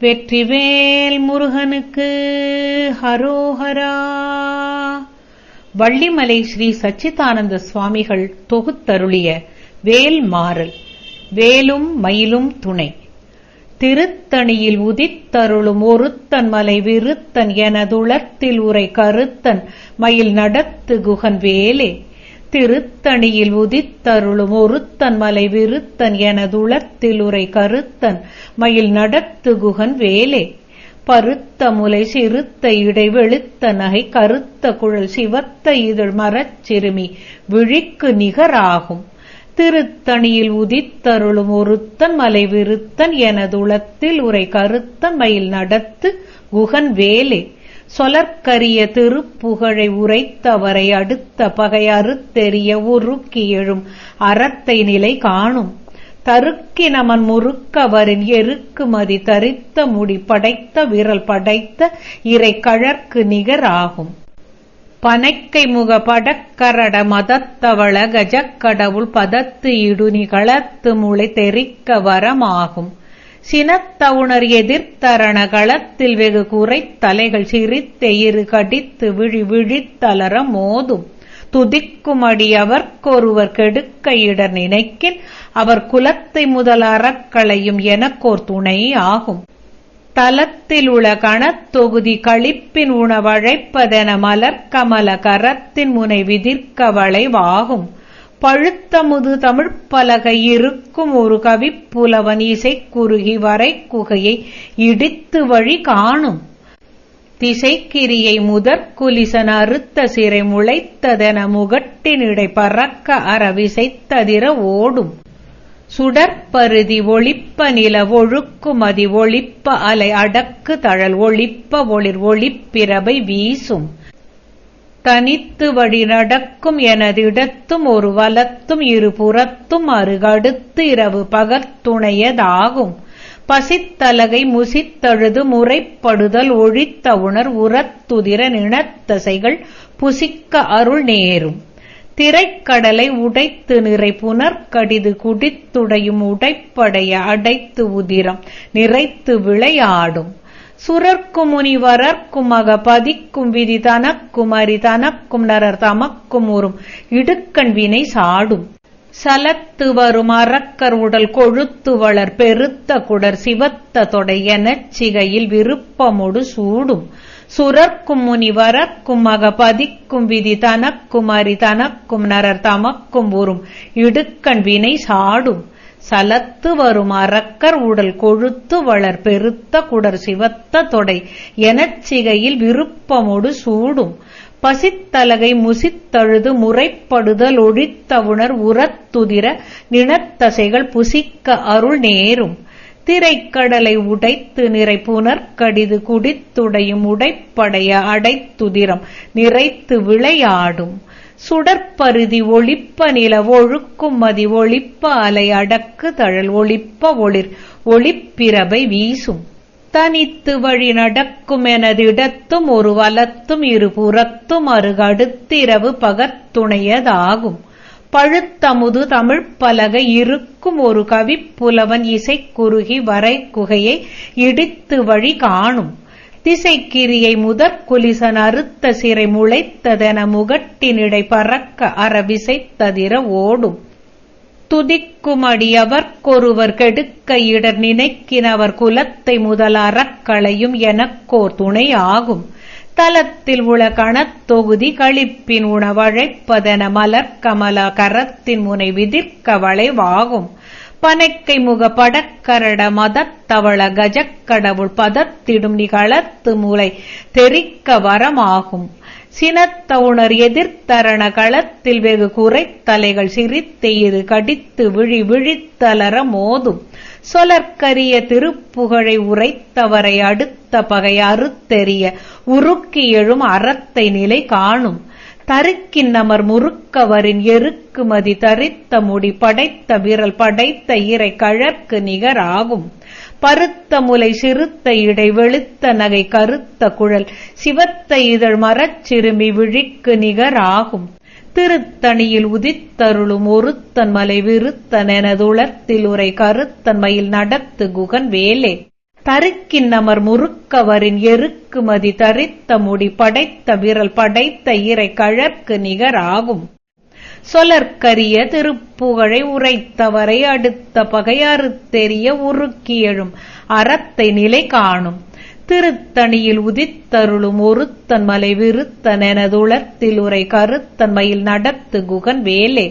வெற்றிவேல் முருகனுக்கு ஹரோஹரா. வள்ளிமலை ஸ்ரீ சச்சிதானந்த சுவாமிகள் தொகுத்தருளிய வேல் மாறல். வேலும் மயிலும் துணை. திருத்தணியில் உதித்தருளும் ஒருத்தன் மலை விருத்தன் எனதுளத்தில் உரை கருத்தன் மயில் நடத்து குகன் வேலே. திருத்தணியில் உதித்தருளும் ஒருத்தன் மலை விருத்தன் எனதுளத்தில் உரை கருத்தன் மயில் நடத்து குகன் வேலே. பருத்த முலை சிறுத்த இடை வெளுத்த நகை கருத்த குழல் சிவத்த இதழ் மரச்சிறுமி விழிக்கு நிகராகும். திருத்தணியில் உதித்தருளும் ஒருத்தன் மலை விருத்தன் எனதுளத்தில் உரை கருத்தன் மயில் நடத்து குகன் வேலே. சொலற்கரிய திருப்புகழை உரைத்தவரை அடுத்த பகை அறுத்தெறிய உருக்கி எழும் அறத்தை நிலை காணும். தருக்கி நமன் முறுக்கவரின் எருக்கு மதி தரித்த முடி படைத்த விரல் படைத்த இறை கழற்கு நிகராகும். பனைக்கை முக படக்கரட மதத்தவள கஜக்கடவுள் பதத்து இடுனி களத்து முளை தெரிக்க வரமாகும். சினத்தவுணர் எதிர்த்தரண களத்தில் வெகு குறை தலைகள் சிரித்த இரு கடித்து விழி விழித்தலர மோதும். துதிக்கும் அடி அவர்க்கொருவர் கெடுக்க இடர் நினைக்கின் அவர் குலத்தை முதல் அறக்களையும் எனக்கோர் துணை ஆகும். தலத்தில் உள கணத்தொகுதி களிப்பின் உணவழைப்பதென மலர்கமல கரத்தின் முனை விதிர்க்க வளைவாகும். பழுத்தமுது தமிழ்ப்பலகை இருக்கும் ஒரு கவிப்புலவன் இசை குறுகி வரை குகையை இடித்து வழி காணும். திசைக்கிரியை முதற்குலிசன் அறுத்த சிறை முளைத்ததென முகட்டினிடை பறக்க அறவிசைத்ததிர ஓடும். சுடற்பருதி ஒளிப்ப நில ஒழுக்குமதி ஒளிப்ப அலை அடக்கு தழல் ஒளிப்ப ஒளிர் ஒளிப்பிரபை வீசும். தனித்து வழி நடக்கும் எனதிடத்தும் ஒரு வலத்தும் இரு புறத்தும் அருகடுத்து இரவு பகற்துணையதாகும். பசித்தலகை முசித்தழுது முறைப்படுதல் ஒழித்த உணர் உரத்துதிர நினத்தசைகள் புசிக்க அருள் நேரும். திரைக்கடலை உடைத்து நிறை புனர்கடிது குடித்துடையும் உடைப்படைய அடைத்து உதிரம் நிறைத்து விளையாடும். சுரர்க்கும் முனிவரர்க்கும் மக பதிக்கும் விதி தனக்கும் அரி தனக்கும் நரர் தமக்கும் உறும் இடுக்கண் வினை சாடும். சலத்து வரும் அரக்கர் உடல் கொழுத்து வளர் பெருத்த குடர் சிவத்த தொடை எனச் சிகையில் விருப்பமொடு சூடும். சுரர்க்கும் முனிவரர்க்கும் மக பதிக்கும் விதி தனக்கும் அரி தனக்கும் நரர் தமக்கும் உறும் இடுக்கண் வினை சாடும். சலத்து வரும் அரக்கர் உடல் கொழுத்து வளர் பெருத்த குடர் சிவத்த தொடை எனச் சிகையில் விருப்பமொடு சூடும். பசித்தலகை முசித்தழுது முறைப்படுதல் ஒழித்த உணர் உரத்துதிர நினத்தசைகள் புசிக்க அருள் நேரும். திரைக்கடலை உடைத்து நிறை புனர்கடிது குடித்துடையும் உடைப்படைய அடைத்துதிரம் நிறைத்து விளையாடும். சுடற்பருதி ஒளிப்ப நில ஒழுக்கும் மதி ஒளிப்ப அலை அடக்கு தழல் ஒளிப்ப ஒளிர் ஒளிப்பிரபை வீசும். தனித்து வழி நடக்கும் எனதிடத்தும் ஒரு வலத்தும் இரு புறத்தும் அருகடுத்திரவு பகற்துணையதாகும். பழுத்தமுது தமிழ்ப்பலகை இருக்கும் ஒரு கவிப்புலவன் இசை குறுகி வரை குகையை இடித்து வழி காணும். திசைக்கிரியை முதற்குலிசன் அறுத்த சிறை முளைத்ததென முகட்டினிடை பறக்க அறவிசைத்ததிர ஓடும். துதிக்கும் அடி அவர்க்கொருவர் கெடுக்க இடர் நினைக்கினவர் குலத்தை முதல் அறக்களையும் எனக்கோர் துணை ஆகும். தலத்தில் உள கணத்தொகுதி களிப்பின் உணவழைப்பதென மலர்கமல கரத்தின் முனை விதிர்க்க வளைவாகும். பனைக்கை முக படக்கரட மதத்தவள கஜக்கடவுள் பதத்திடும் நிகளத்து மூளை தெரிக்க வரமாகும். சினத்தவுணர் எதிர்த்தரண களத்தில் வெகு குறை தலைகள் சிரித்த இரு கடித்து விழி விழித்தலர மோதும். சொலற்கரிய திருப்புகழை உரைத்தவரை அடுத்த பகை அறுத்தெறிய உருக்கி எழும் அறத்தை நிலை காணும். தருக்கின் நமர் முறுக்கவரின் எருக்கு மதி தரித்த முடி படைத்த விரல் படைத்த இறை கழற்கு நிகராகும். பருத்த முலை சிறுத்த இடை வெளுத்த நகை கருத்த குழல் சிவத்த இதழ் மரச்சிறுமி விழிக்கு நிகராகும். திருத்தணியில் உதித்தருளும் ஒருத்தன் மலை விருத்தன் எனதுளத்தில் உரை கருத்தன் மயில் நடத்து குகன் வேலே. தருக்கின் நமர் முறுக்கவரின் எருக்குமதி தரித்த முடி படைத்த விரல் படைத்த இறை கழற்கு நிகராகும். சொலற்கரிய திருப்புகழை உரைத்தவரை அடுத்த பகை அறுத்தெறிய உருக்கி எழும் அறத்தை நிலை காணும். திருத்தணியில் உதித்தருளும் ஒருத்தன் மலை விருத்தன் எனதுளத்தில் உரை கருத்தன் மயில் நடத்து குகன் வேலே.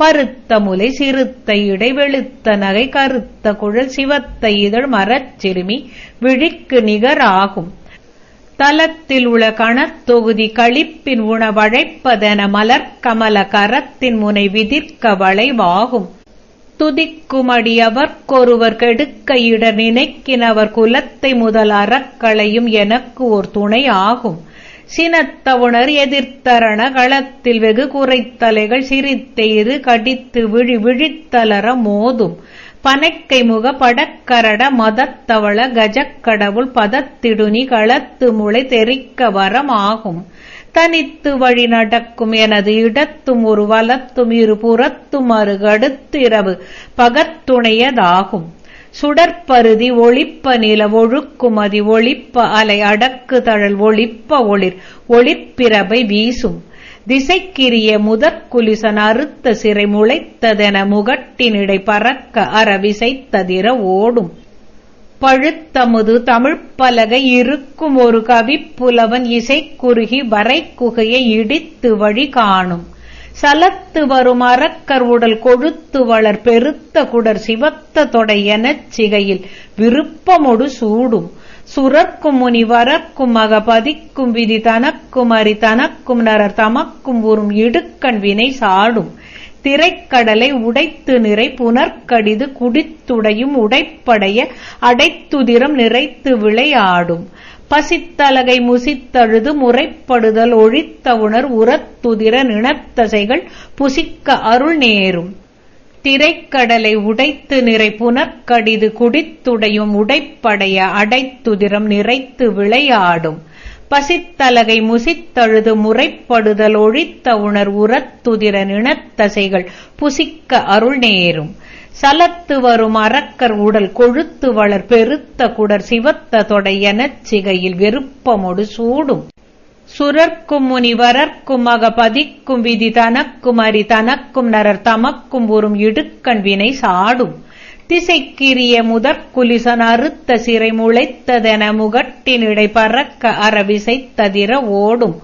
பருத்த முலை சிறுத்த இடை வெளுத்த நகை கருத்த குழல் சிவத்த இதழ் மரச்சிறுமி விழிக்கு நிகராகும். தலத்தில் உள கணத்தொகுதி களிப்பின் உணவழைப்பதென மலர்கமல கரத்தின் முனை விதிர்க்க வளைவாகும். துதிக்குமடி அவர்க்கொருவர் கெடுக்க இடர் நினைக்கினவர் குலத்தை முதல் அறக்களையும் எனக்கு ஓர் துணை ஆகும். சினத்தவுணர் எதிர்த்தரண களத்தில் வெகு குறைத்தலைகள் சிரித்தெய்து கடித்து விழித்தலர மோதும். பனைக்கை முக படக்கரட மதத்தவள கஜக்கடவுள் பதத்திடுனி களத்து முளை தெரிக்க வரமாகும். தனித்து வழி நடக்கும் எனது இடத்தும் ஒரு வலத்தும் இரு புறத்தும் அருகடுத்து இரவு பகத்துணையதாகும். சுடற்பருதி ஒளிப்ப நில ஒழுக்குமதி ஒளிப்ப அலை அடக்கு தழல் ஒளிப்ப ஒளிர் ஒளிப்பிரபை வீசும். திசைக்கிரிய முதற்குலிசன் அறுத்த சிறை முளைத்ததென முகட்டினிடை பறக்க அறவிசைத்ததிர ஓடும். பழுத்தமுது தமிழ்ப்பலகை இருக்கும் ஒரு கவிப்புலவன் இசைக்குறுகி வரைக்குகையை இடித்து வழி காணும். சலத்து வரும் அரக்கர் உடல் கொழுத்து வளர் பெருத்த குடர் சிவத்த தொடை எனச் சிகையில் விருப்பமொடு சூடும். சுரர்க்கும் முனி வரர்க்கும் மகபதிக்கும் விதி தனக்கும் அரி தனக்கும் நரர் தமக்கும் உறும் இடுக்கண் வினை சாடும். திரைக்கடலை உடைத்து நிறை புனர்கடிது குடித்துடையும் உடைப்படைய அடைத்துதிரம் நிறைத்து விளையாடும். பசித்தலகை முசித்தழுது முறைப்படுதல் ஒழித்த உணர் உரத்துதிர நிணத்தசைகள் புசிக்க அருள் நேரும். திரைக்கடலை உடைத்து நிறை புனர்கடிது குடித்துடையும் உடைப்படைய அடைத்துதிரம் நிறைத்து விளையாடும். பசித்தலகை முசித்தழுது முறைப்படுதல் ஒழித்த உணர் உரத்துதிர நிணத்தசைகள் புசிக்க அருள் நேரும். சலத்து வரும் அரக்கர் உடல் கொழுத்து வளர் பெருத்த குடர் சிவத்த தொடை எனச் சிகையில் விருப்பமொடு சூடும். சுரர்க்கும் முனி வரர்க்கும் மகபதிக்கும் விதி தனக்கும் அரி தனக்கும் நரர் தமக்கும் உறும் இடுக்கண் வினை சாடும். திசைக்கிரிய முதற்குலிசன் அறுத்த சிறை முளைத்ததென முகட்டினிடை பறக்க அறவிசைத்ததிர ஓடும்.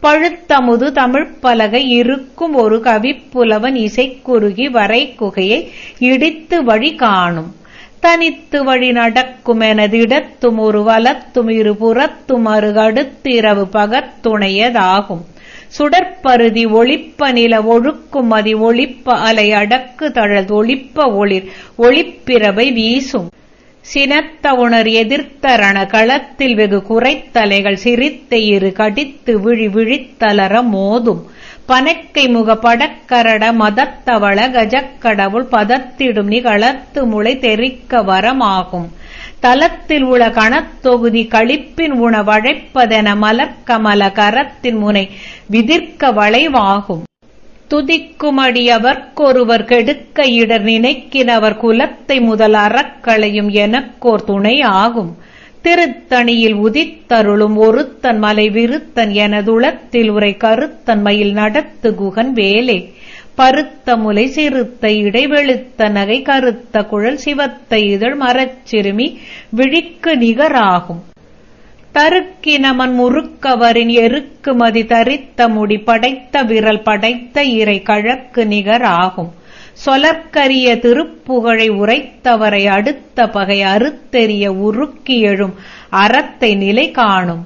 பழுத்தமுது தமிழ்ப்பலகை இருக்கும் ஒரு கவிப்புலவன் இசைக்குறுகி வரைக்குகையை இடித்து வழி காணும். தனித்து வழி நடக்கும் எனதிடத்தும் ஒரு வலத்தும் இரு புறத்தும் அருகடுத்து இரவு பகத்துணையதாகும். சுடற்பருதி ஒளிப்ப நில ஒழுக்கும் மதி ஒளிப்ப அலை அடக்கு தழல் ஒளிப்ப ஒளிர் ஒளிப்பிரபை வீசும். சினத்த உணர் எதிர்த்தரண களத்தில் வெகு குறைத்தலைகள் சிரித்த இரு கடித்து விழித்தலர மோதும். பனைக்கை முக படக்கரட மதத்தவள கஜக்கடவுள் பதத்திடும் நிகளத்து முளை தெரிக்க வரமாகும். தலத்தில் உள கணத்தொகுதி களிப்பின் உணவழைப்பதென மலர்கமல கரத்தின் முனை விதிர்க்க வளைவாகும். துதிக்குமடி அவர்க்கொருவர் கெடுக்க இடர் நினைக்கினவர் குலத்தை முதல் அறக்களையும் எனக்கோர் துணை ஆகும். திருத்தணியில் உதித்தருளும் ஒருத்தன் மலை விருத்தன் எனதுளத்தில் உரை கருத்தன் மயில் நடத்து குகன் வேலே. பருத்த முலை சிறுத்த இடை வெளுத்த நகை கருத்த குழல் சிவத்த இதழ் மரச்சிறுமி விழிக்கு நிகராகும். தருக்கினமன் முறுக்கவரின் எருக்குமதி தரித்த முடி படைத்த விரல் படைத்த இறை கழற்கு நிகராகும். சொலற்கரிய திருப்புகழை உரைத்தவரை அடுத்த பகை அறுத்தெறிய உருக்கி எழும் அறத்தை நிலை காணும்.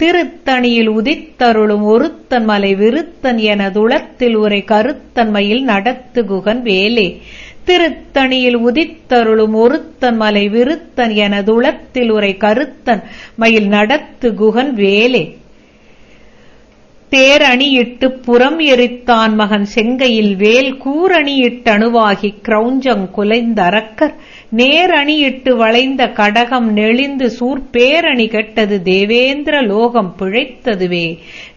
திருத்தணியில் உதித்தருளும் ஒருத்தன் மலை விருத்தன் எனதுளத்தில் உரை கருத்தன் மயில் நடத்து குகன் வேலே. திருத்தணியில் உதித்தருளும் ஒருத்தன் மலை விருத்தன் எனதுளத்தில் உரை கருத்தன் மயில் நடத்து குகன் வேலே. தேரணியிட்டு புறம் எரித்தான் மகன் செங்கையில் வேல் கூரணியிட்டணுவாகி கிரௌஞ்சங் குலைந்தரக்கர் நேரணியிட்டு வளைந்த கடகம் நெளிந்து சூர்பேரணி கெட்டது தேவேந்திர லோகம் பிழைத்ததுவே.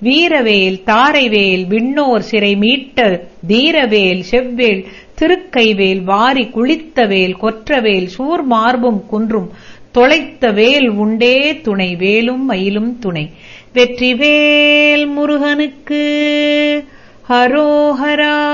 வீரவேல் தாரைவேல் விண்ணோர் சிறை மீட்ட தீரவேல் செவ்வேல் திருக்கைவேல் வாரி குளித்தவேல் கொற்றவேல் சூர் மார்பும் குன்றும் தொலைத்த வேல் உண்டே துணை, வேலும் மயிலும் துணை. வெற்றிவேல் முருகனுக்கு. ஹரோஹரா.